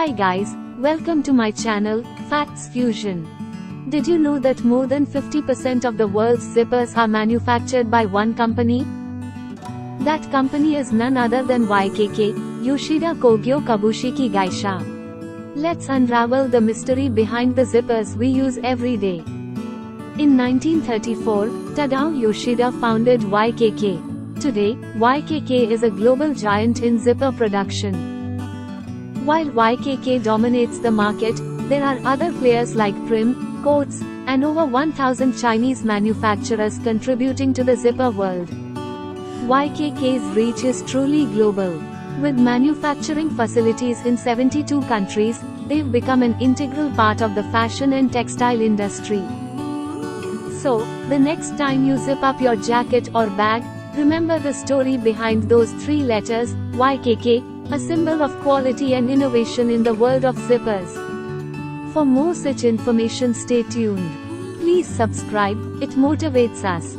Hi guys, welcome to my channel, Facts Fusion. Did you know that more than 50% of the world's zippers are manufactured by one company? That company is none other than YKK, Yoshida Kogyo Kabushiki Gaisha. Let's unravel the mystery behind the zippers we use every day. In 1934, Tadao Yoshida founded YKK. Today, YKK is a global giant in zipper production. While YKK dominates the market, there are other players like Prim, Coats, and over 1,000 Chinese manufacturers contributing to the zipper world. YKK's reach is truly global. With manufacturing facilities in 72 countries, they've become an integral part of the fashion and textile industry. So, the next time you zip up your jacket or bag, remember the story behind those three letters, YKK, a symbol of quality and innovation in the world of zippers. For more such information, stay tuned. Please subscribe, it motivates us.